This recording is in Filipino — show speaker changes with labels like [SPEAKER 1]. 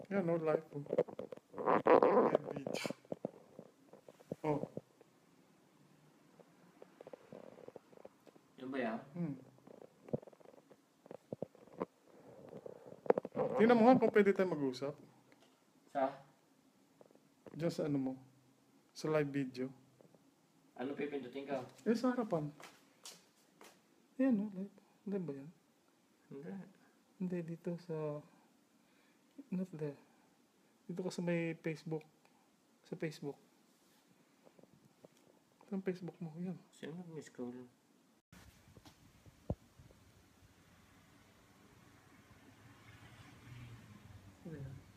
[SPEAKER 1] Yan, no, live po. Live video. Oh.
[SPEAKER 2] Yan ba yan?
[SPEAKER 1] Tingnan mo nga kung pwede tayo mag-usap.
[SPEAKER 2] Sa?
[SPEAKER 1] Diyan sa ano mo. Sa live video.
[SPEAKER 2] Ano pipindutin ka?
[SPEAKER 1] Sa harapan. Ayan, no, live. Live ba yan?
[SPEAKER 2] Hindi.
[SPEAKER 1] Hindi, dito sa... Not there. Dito ka sa may Facebook. Sa Facebook. Ito ang Facebook mo. Yan.
[SPEAKER 2] Sino mag-miss call?
[SPEAKER 1] Ano yan?